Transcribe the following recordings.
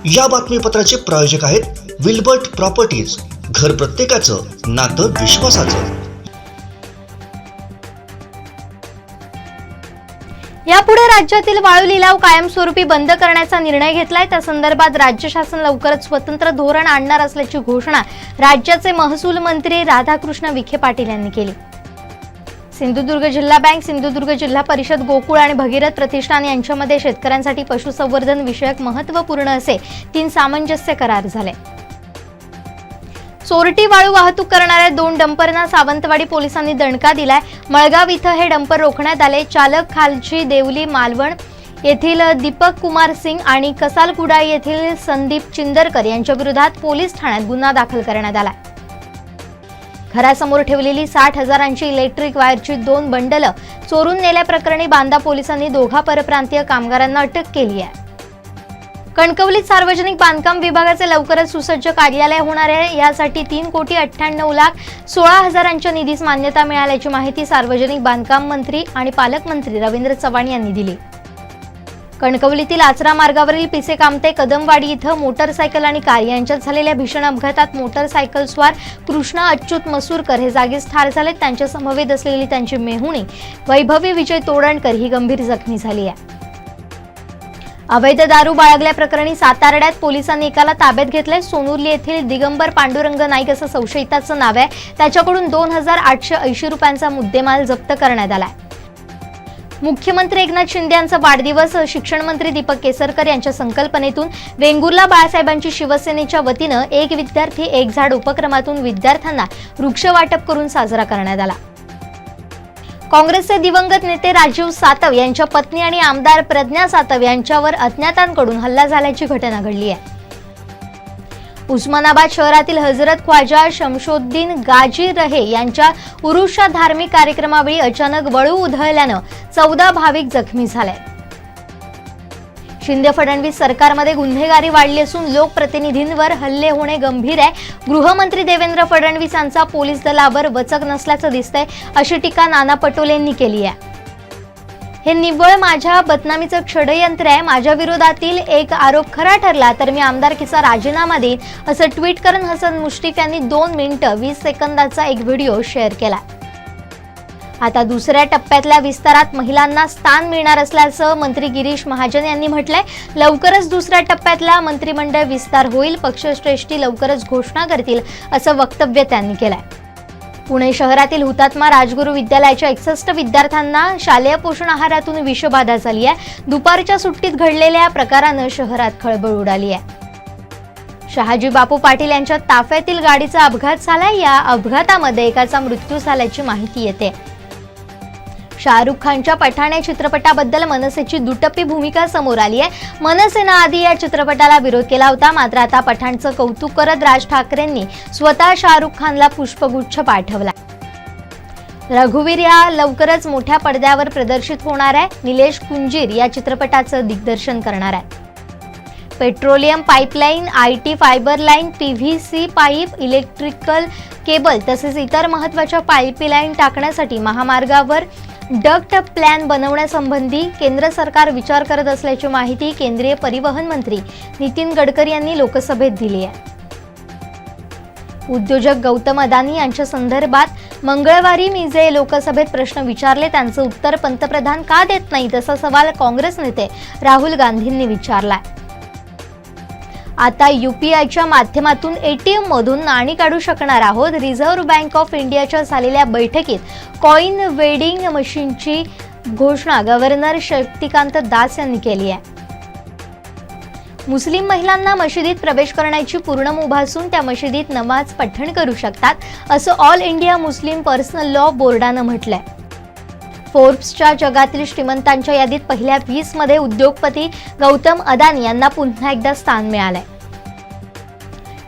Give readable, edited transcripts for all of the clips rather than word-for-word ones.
या बातमीपत्राचे प्रायोजक आहेत विल्बर्ट प्रॉपर्टीज, घर प्रत्येकाचं नातं विश्वासाचं। यापुढे राज्यातील वाळू लिलाव कायमस्वरूपी बंद करण्याचा निर्णय घेतलाय। त्या संदर्भात राज्य शासन लवकरच स्वतंत्र धोरण आणणार असल्याची घोषणा राज्याचे महसूल मंत्री राधाकृष्ण विखे पाटील यांनी केली। सिंधुदुर्ग जिल्हा बँक, सिंधुदुर्ग जिल्हा परिषद, गोकुळ आणि भगीरथ प्रतिष्ठान यांच्यामध्ये शेतकऱ्यांसाठी पशुसंवर्धन विषयक महत्त्वपूर्ण असे 3 सामंजस्य करार झाले। चोरटी वाळू वाहतूक करणाऱ्या 2 डंपरना सावंतवाडी पोलिसांनी दणका दिलाय। मळगाव इथं हे डंपर रोखण्यात आले। चालक खालची देवली मालवण येथील दीपक कुमार सिंग आणि कसालकुडा येथील संदीप चिंदरकर यांच्या विरोधात पोलीस ठाण्यात गुन्हा दाखल करण्यात आला। घरासमोर ठेवलेली 60,000ची इलेक्ट्रिक वायरची 2 बंडल चोरून नेल्याप्रकरणी बांदा पोलिसांनी 2 परप्रांतीय कामगारांना अटक केली आहे। कणकवलीत सार्वजनिक बांधकाम विभागाचे लवकरच सुसज्ज कार्यालय होणार आहे। यासाठी 3,98,16,000च्या निधीस मान्यता मिळाल्याची माहिती सार्वजनिक बांधकाम मंत्री आणि पालकमंत्री रवींद्र चव्हाण यांनी दिली। कणकवलीतील आचरा मार्गावरील पिसे कामते कदमवाडी इथं मोटरसायकल आणि कार यांच्यात झालेल्या भीषण अपघातात मोटरसायकल स्वार कृष्णा अच्युत मसूरकर हे जागीच ठार झाले। त्यांच्या समवेत असलेली त्यांची मेहुणी वैभवी विजय तोडणकर ही गंभीर जखमी झाली आहे। अवैध दारू बाळगल्याप्रकरणी सातारड्यात पोलिसांनी एकाला ताब्यात घेतले। सोनुर्ली येथील दिगंबर पांडुरंग नाईक असं संशयिताचं नाव आहे। त्याच्याकडून 2,880 रुपयांचा मुद्देमाल जप्त करण्यात आलाय। मुख्यमंत्री एकनाथ शिंदे यांचा वाढदिवस शिक्षण मंत्री दीपक केसरकर यांच्या संकल्पनेतून वेंगुर्ला बाळासाहेबांची शिवसेनेच्या वतीनं एक विद्यार्थी एक झाड उपक्रमातून विद्यार्थ्यांना वृक्ष वाटप करून साजरा करण्यात आला। काँग्रेसचे दिवंगत नेते राजीव सातव यांच्या पत्नी आणि आमदार प्रज्ञा सातव यांच्यावर अज्ञातांकडून हल्ला झाल्याची घटना घडली आहे। उस्मानाबाद शहरातील हजरत ख्वाजा शमशोद्दीन गाजी रहे यांच्या उरुषा धार्मिक कार्यक्रमावेळी अचानक वळू उधळल्यानं 14 भाविक जखमी झाले। शिंदे फडणवीस सरकारमध्ये गुन्हेगारी वाढली असून लोकप्रतिनिधींवर हल्ले होणे गंभीर आहे। गृहमंत्री देवेंद्र फडणवीस यांचा पोलीस दलावर वचक नसल्याचं दिसतंय, अशी टीका नाना पटोलेंनी केली आहे। हे निव्वळ माझ्या बदनामीचं षडयंत्र आहे। माझ्या विरोधातील एक आरोप खरा ठरला तर मी आमदारकीचा राजीनामा देईन, असं ट्विट करून हसन मुश्रीफ यांनी 2 मिनिटं 20 सेकंदाचा एक व्हिडिओ शेअर केला। आता दुसऱ्या टप्प्यातल्या विस्तारात महिलांना स्थान मिळणार असल्याचं मंत्री गिरीश महाजन यांनी म्हटलंय। लवकरच दुसऱ्या टप्प्यातला मंत्रिमंडळ विस्तार होईल, पक्षश्रेष्ठी लवकरच घोषणा करतील, असं वक्तव्य त्यांनी केलंय। पुणे शहरातील हुतात्मा राजगुरू विद्यालयाच्या 61 विद्यार्थ्यांना शालेय पोषण आहारातून विषबाधा झाली आहे। दुपारच्या सुट्टीत घडलेल्या प्रकारानं शहरात खळबळ उडाली आहे। शहाजी बापू पाटील यांच्या ताफ्यातील गाडीचा अपघात झालाय। या अपघातामध्ये एकाचा मृत्यू झाल्याची माहिती येते। शाहरुख खानच्या पठाण या चित्रपटाबद्दल मनसेची दुटप्पी भूमिका समोर आली आहे। मनसेनं आधी या चित्रपटाला विरोध केला होता, मात्र आता पठाणचं कौतुक करत राज ठाकरेंनी स्वतः शाहरुख खानला पुष्पगुच्छ पाठवला। रघुवीर या लवकरच मोठ्या पडद्यावर प्रदर्शित होणार आहे। निलेश कुंजीर या चित्रपटाचं दिग्दर्शन करणार आहे। Petroleum pipeline, IT fibre line, PVC pipe, electrical cable तसेच इतर महत्त्वाच्या पाईपलाईन टाकण्यासाठी महामार्गावर डक्ट प्लॅन बनवण्यासंबंधी केंद्र सरकार विचार करत असल्याची माहिती केंद्रीय परिवहन मंत्री नितीन गडकरी यांनी लोकसभेत दिली आहे। उद्योजक गौतम अदानी यांच्या संदर्भात मंगळवारी मी जे लोकसभेत प्रश्न विचारले त्यांचं उत्तर पंतप्रधान का देत नाहीत, असा सवाल काँग्रेस नेते राहुल गांधींनी विचारलाय। आता UPIच्या माध्यमातून ATM मधून नाणी काढू शकणार आहोत। रिझर्व्ह बँक ऑफ इंडियाच्या झालेल्या बैठकीत कॉइन वेडिंग मशीनची घोषणा गव्हर्नर शक्तिकांत दास यांनी केली आहे। मुस्लिम महिलांना मशिदीत प्रवेश करण्याची पूर्ण मुभा असून त्या मशिदीत नमाज पठण करू शकतात, असं all India Muslim personal law बोर्डानं म्हटलंय। फोर्ब्सच्या जगातील श्रीमंतांच्या यादीत पहिल्या 20 मध्ये उद्योगपती गौतम अदानी यांना पुन्हा एकदा स्थान मिळालंय।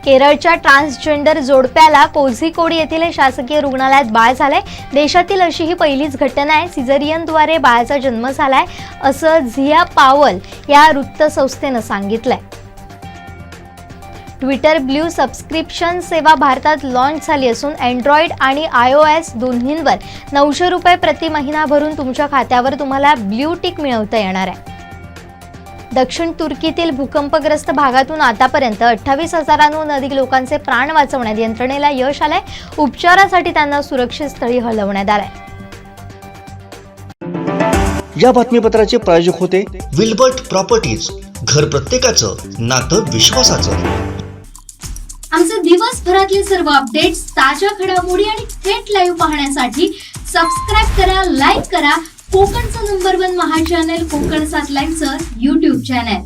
केरळच्या ट्रान्सजेंडर जोडप्याला कोझिकोड येथील शासकीय रुग्णालयात बाळ झालंय। देशातील अशी ही पहिलीच घटना आहे। सिझेरियनद्वारे बाळाचा जन्म झालाय, असं झिया पावल या वृत्तसंस्थेनं सांगितलंय। ट्विटर ब्लू सबस्क्रिप्शन सेवा भारतात लॉन्च झाली असून अँड्रॉइड आणि iOS दोन्हींवर 900 रुपये प्रति महिना भरून तुमच्या खात्यावर तुम्हाला ब्लू टिक मिळवता येणार आहे। दक्षिण तुर्कीतील भूकंपग्रस्त भागातून आतापर्यंत 28,000हून अधिक लोकांचे प्राण वाचवण्यात यंत्रणेला यश आलंय. उपचारासाठी त्यांना सुरक्षित स्थळी हलवण्यात आलंय. या बातमीपत्राचे प्रायोजक होते विल्बर्ट प्रॉपर्टीज. घर प्रत्येकाचं, नातं विश्वासाचं. आमचे दिवसभरातले सर्व अपडेट्स, ताज्या घडामोडी आणि थेट लाईव्ह पाहण्यासाठी सबस्क्राईब करा, लाईक करा कोकणचं नंबर 1 महा चॅनल कोकण 7 लाईव्हचं YouTube चॅनल.